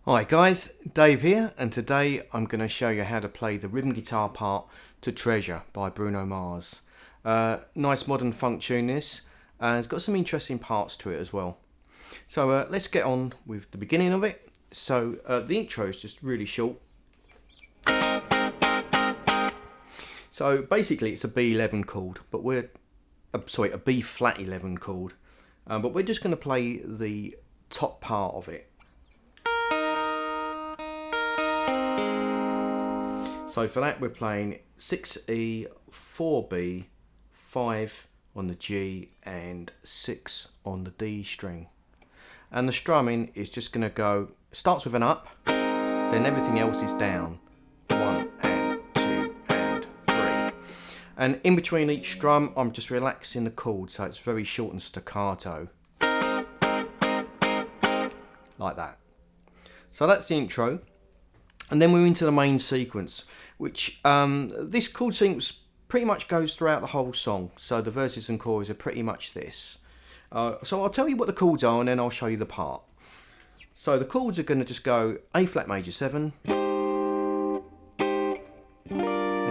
Hi guys, Dave here, and today I'm going to show you how to play the rhythm guitar part to Treasure by Bruno Mars. Nice modern funk tune this, and it's got some interesting parts to it as well. So let's get on with the beginning of it. So the intro is just really short. So basically it's a B11 chord, but a B flat 11 chord, but we're just going to play the top part of it. So for that we're playing 6E, 4B, 5 on the G and 6 on the D string. And the strumming is just going to go, starts with an up, then everything else is down. 1 and 2 and 3. And in between each strum I'm just relaxing the chord so it's very short and staccato. Like that. So that's the intro. And then we're into the main sequence, which this chord sequence pretty much goes throughout the whole song. So the verses and choruses are pretty much this. So I'll tell you what the chords are and then I'll show you the part. So the chords are going to just go A flat major 7. And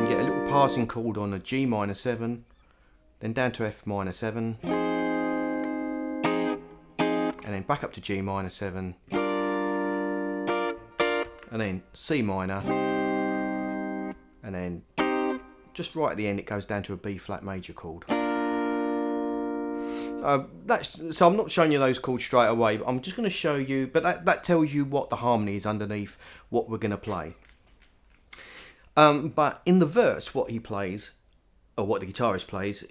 get a little passing chord on a G minor 7. Then down to F minor 7. And then back up to G minor 7. And then C minor, and then just right at the end it goes down to a B flat major chord. So I'm not showing you those chords straight away, but I'm just going to show you, but that tells you what the harmony is underneath what we're going to play. But in the verse what he plays, or what the guitarist plays,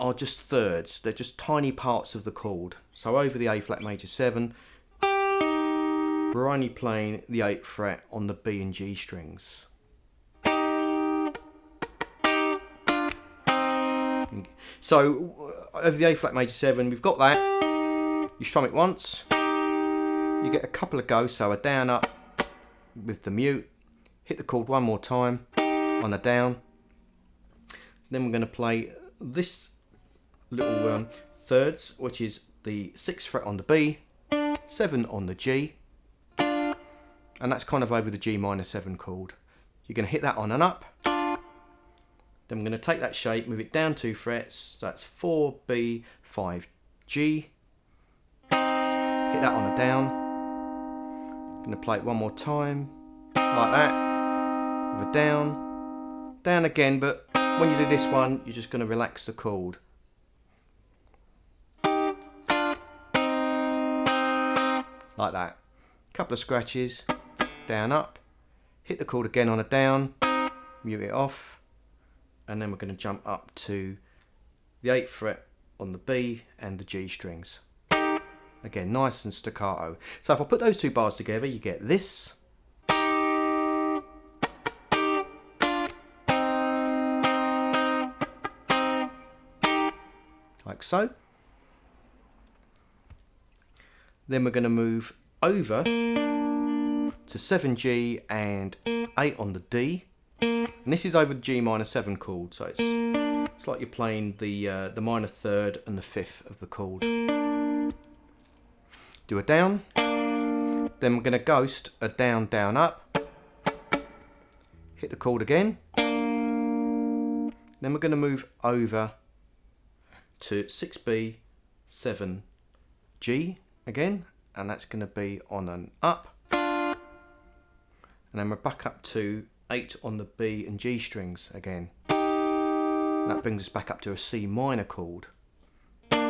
are just thirds. They're just tiny parts of the chord. So over the A flat major 7, we're only playing the 8th fret on the B and G strings. So over the A flat major 7, we've got that. You strum it once, you get a couple of goes, so a down up with the mute, hit the chord one more time on a down. Then we're going to play this little thirds, which is the 6th fret on the B, 7 on the G. And that's kind of over the G minor 7 chord. You're going to hit that on and up. Then we're going to take that shape, move it down 2 frets. So that's 4B, 5G. Hit that on a down. Going to play it one more time, like that, with a down, down again. But when you do this one, you're just going to relax the chord. Like that. Couple of scratches. Down up, hit the chord again on a down, mute it off, and then we're going to jump up to the 8th fret on the B and the G strings. Again, nice and staccato. So if I put those two bars together, you get this. Like so. Then we're going to move over to 7G and 8 on the D, and this is over the G minor 7 chord, so it's like you're playing the minor 3rd and the 5th of the chord. Do a down, then we're going to ghost a down, down, up, hit the chord again, then we're going to move over to 6B, 7G again, and that's going to be on an up. And then we're back up to 8 on the B and G strings again. And that brings us back up to a C minor chord. Get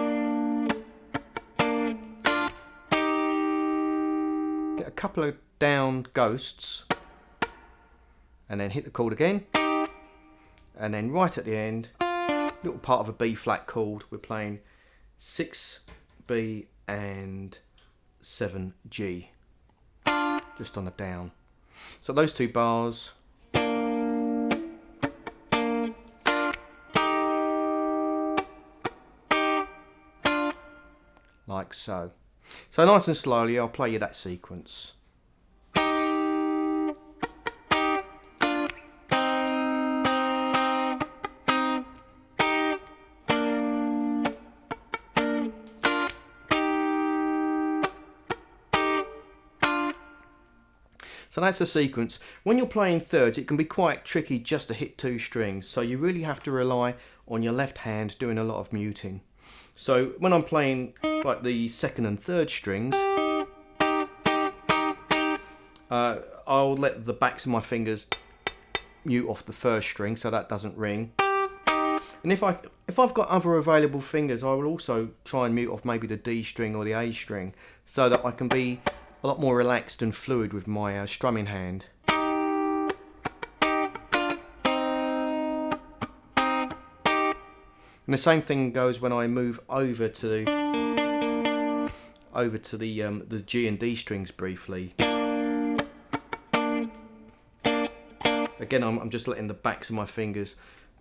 a couple of down ghosts and then hit the chord again. And then right at the end, little part of a B flat chord, we're playing 6B and 7G, just on a down. So those two bars, like so. So nice and slowly I'll play you that sequence. So that's the sequence. When you're playing thirds, it can be quite tricky just to hit 2 strings. So you really have to rely on your left hand doing a lot of muting. So when I'm playing like the second and third strings, I'll let the backs of my fingers mute off the first string so that doesn't ring. And if I've got other available fingers, I will also try and mute off maybe the D string or the A string so that I can be a lot more relaxed and fluid with my strumming hand. And the same thing goes when I move over to the G and D strings briefly. Again, I'm just letting the backs of my fingers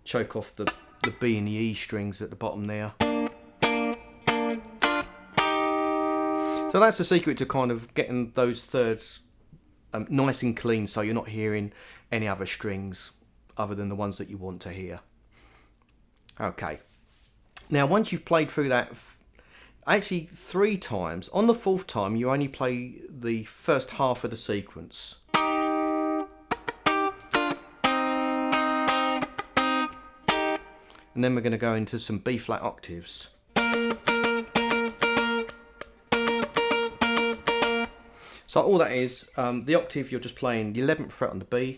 choke off the B and the E strings at the bottom there. So that's the secret to kind of getting those thirds nice and clean, so you're not hearing any other strings other than the ones that you want to hear. Okay. Now, once you've played through that, actually 3 times, on the 4th time you only play the first half of the sequence. And then we're going to go into some B flat octaves. So all that is, the octave, you're just playing the 11th fret on the B,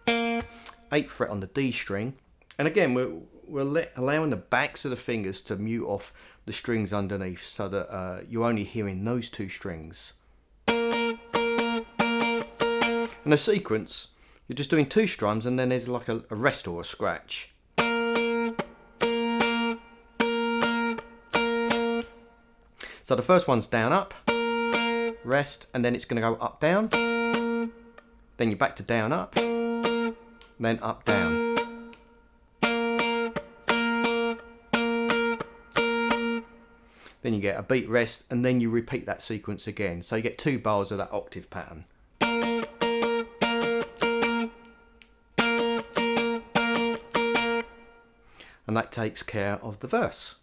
8th fret on the D string, and again we're allowing the backs of the fingers to mute off the strings underneath so that you're only hearing those 2 strings. And the sequence, you're just doing 2 strums and then there's like a rest or a scratch. So the first one's down up, rest, and then it's going to go up down, then you're back to down up, then up down. Then you get a beat rest, and then you repeat that sequence again. So you get 2 bars of that octave pattern. And that takes care of the verse.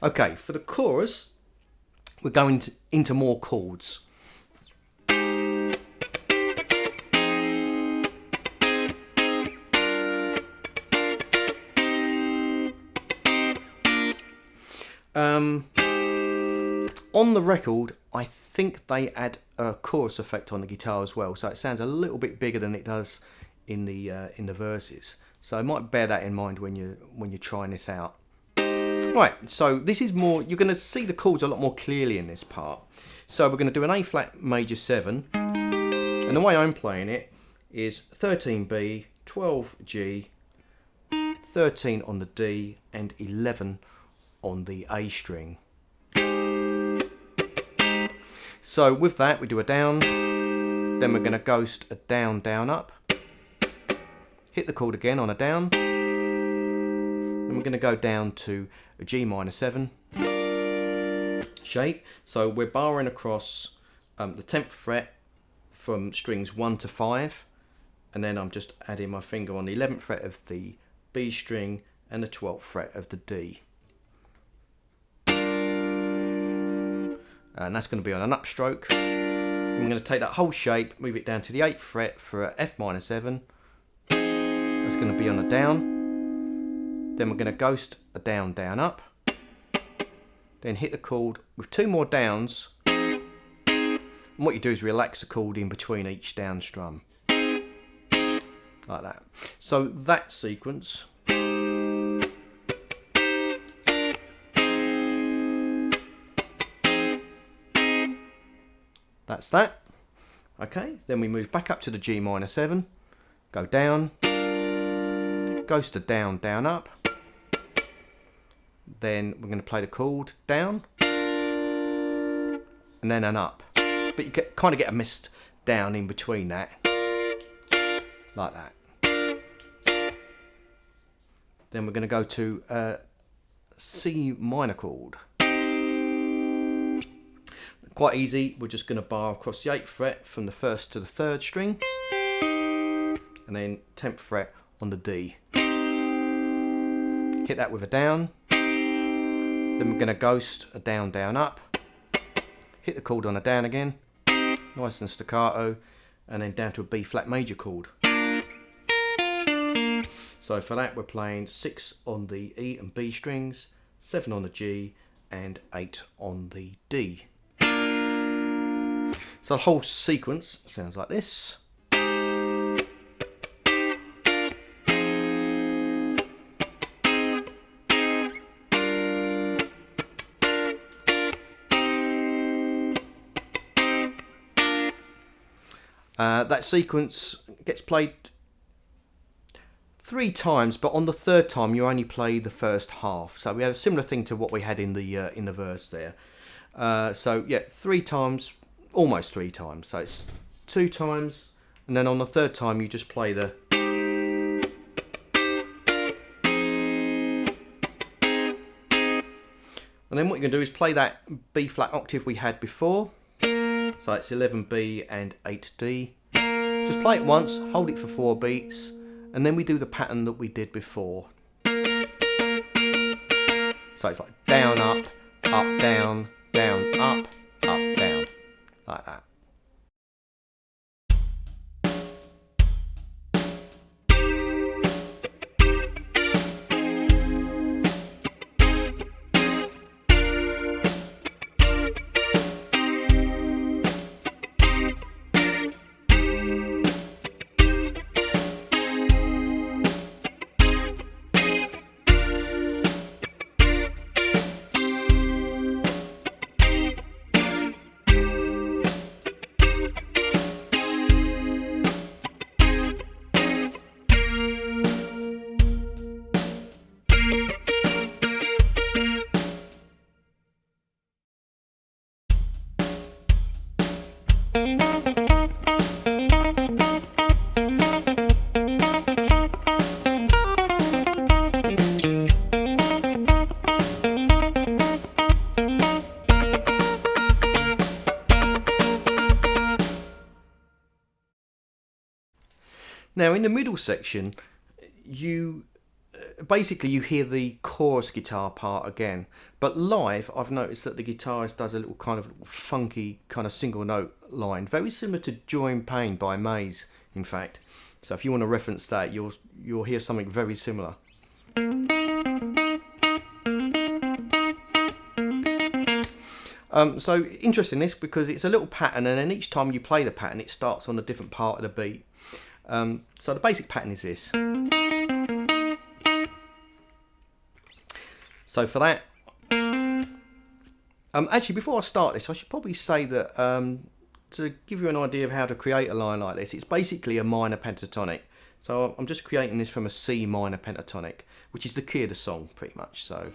Okay, for the chorus, we're going into more chords. On the record, I think they add a chorus effect on the guitar as well, so it sounds a little bit bigger than it does in the verses. So I might bear that in mind when you're trying this out. Right, so this is more, you're going to see the chords a lot more clearly in this part. So we're going to do an A flat major 7, and the way I'm playing it is 13B, 12G, 13 on the D, and 11 on the A string. So with that we do a down, then we're going to ghost a down, down, up, hit the chord again on a down, and we're going to go down to a G minor 7 shape. So we're barring across the 10th fret from strings 1 to 5, and then I'm just adding my finger on the 11th fret of the B string and the 12th fret of the D. And that's going to be on an upstroke. I'm going to take that whole shape, move it down to the 8th fret for a F minor 7. That's going to be on a down. Then we're going to ghost a down, down, up. Then hit the chord with 2 more downs. And what you do is relax the chord in between each down strum. Like that. So that sequence. That's that. Okay, then we move back up to the G minor 7, go down, ghost a down, down, up. Then we're going to play the chord down, and then an up. But you kind of get a missed down in between that, like that. Then we're going to go to a C minor chord. Quite easy, we're just going to bar across the 8th fret from the 1st to the 3rd string, and then 10th fret on the D. Hit that with a down, then we're going to ghost a down, down, up, hit the chord on a down again, nice and staccato, and then down to a B flat major chord. So for that we're playing 6 on the E and B strings, 7 on the G, and 8 on the D. So the whole sequence sounds like this. That sequence gets played 3 times, but on the 3rd time you only play the first half. So we had a similar thing to what we had in the verse there. So yeah, 3 times. Almost 3 times, so it's 2 times, and then on the 3rd time you just play the and then what you're going to do is play that B flat octave we had before, so it's 11B and 8D. Just play it once, hold it for 4 beats, and then we do the pattern that we did before. So it's like down, up, down, down, up, down. Like that. Now in the middle section, you basically you hear the chorus guitar part again, but live I've noticed that the guitarist does a little kind of funky kind of single note line, very similar to Joy and Pain by Maze, in fact. So if you want to reference that, you'll hear something very similar. So interesting this because it's a little pattern, and then each time you play the pattern it starts on a different part of the beat. So the basic pattern is this. So for that, actually before I start this I should probably say that to give you an idea of how to create a line like this, it's basically a minor pentatonic. So I'm just creating this from a C minor pentatonic, which is the key of the song pretty much. So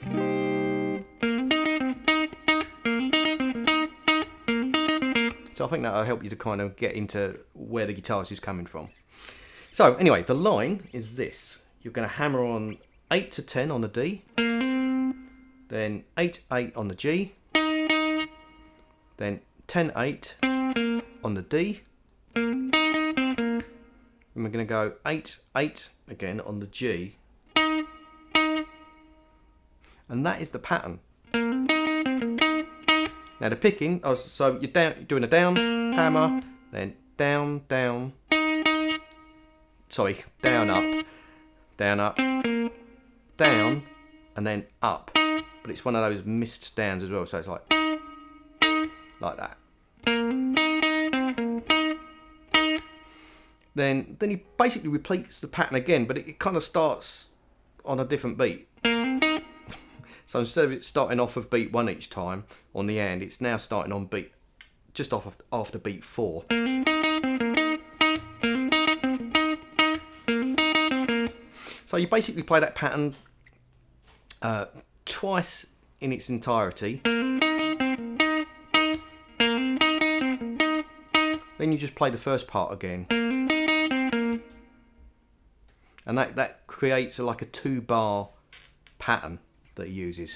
I think that'll help you to kind of get into where the guitarist is coming from. So anyway, the line is this. You're going to hammer on 8 to 10 on the D, then 8-8 on the G, then 10-8 on the D, And we're going to go 8, 8 again on the G. And that is the pattern. Now the picking, so you're doing a down, hammer, then down, down, sorry, down, up, down, and then up. But it's one of those missed downs as well, so it's like that. Then he basically repeats the pattern again, but it kind of starts on a different beat. So instead of it starting off of beat 1 each time on the end, it's now starting on beat just after beat 4. So you basically play that pattern twice in its entirety. Then you just play the first part again. And that creates like a 2-bar pattern that he uses.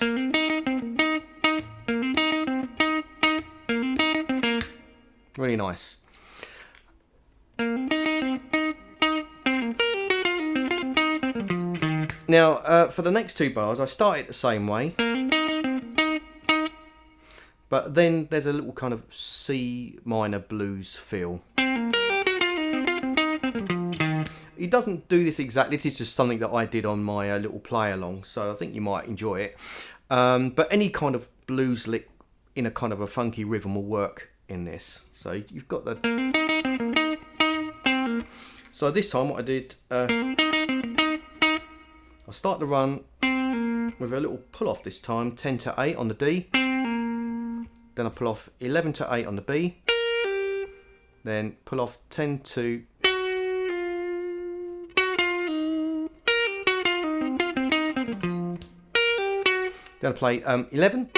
Really nice. Now, for the next 2 bars, I start it the same way. But then there's a little kind of C minor blues feel. He doesn't do this exactly, this is just something that I did on my little play along, so I think you might enjoy it. But any kind of blues lick in a kind of a funky rhythm will work in this. So you've got the... So this time what I did, I start the run with a little pull off this time, 10 to 8 on the D. Then I pull off 11 to 8 on the B. Then pull off 10 to... Then I play 11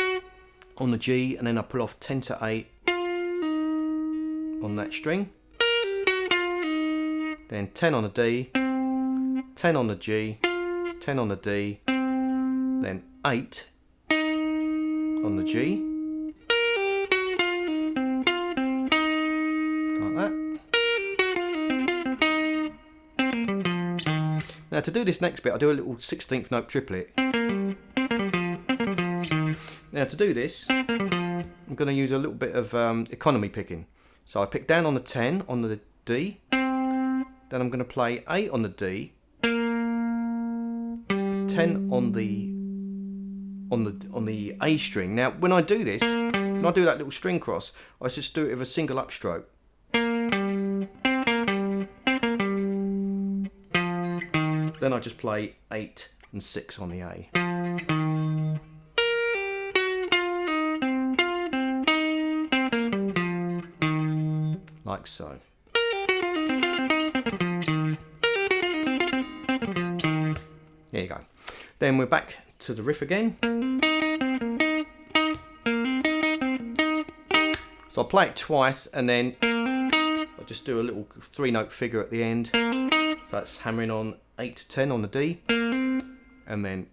on the G, and then I pull off 10 to 8 on that string. Then 10 on the D, 10 on the G, 10 on the D, then 8 on the G. Like that. Now to do this next bit, I do a little 16th note triplet. Now to do this, I'm going to use a little bit of economy picking. So I pick down on the 10 on the D, then I'm going to play 8 on the D, 10 on the A string. Now when I do this, when I do that little string cross, I just do it with a single upstroke. Then I just play 8 and 6 on the A. Like so. There you go. Then we're back to the riff again. So I'll play it twice and then I'll just do a little 3-note figure at the end. So that's hammering on 8 to 10 on the D, and then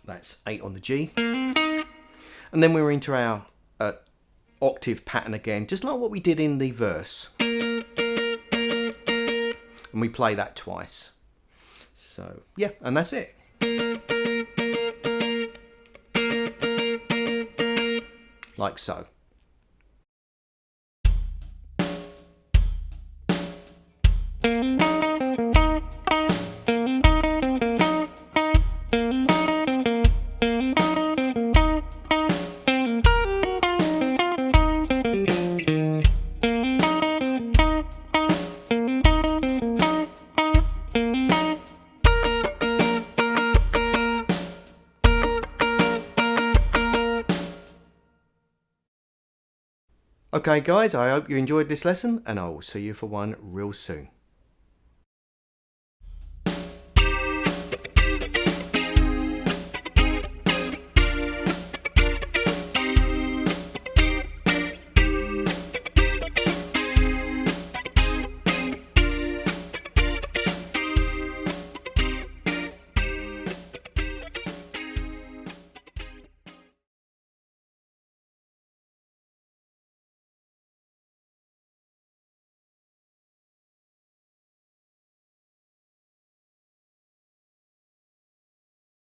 that's 8 on the G. And then we're into our octave pattern again, just like what we did in the verse. And we play that twice. So yeah, and that's it. Like so. Okay guys, I hope you enjoyed this lesson, and I will see you for one real soon.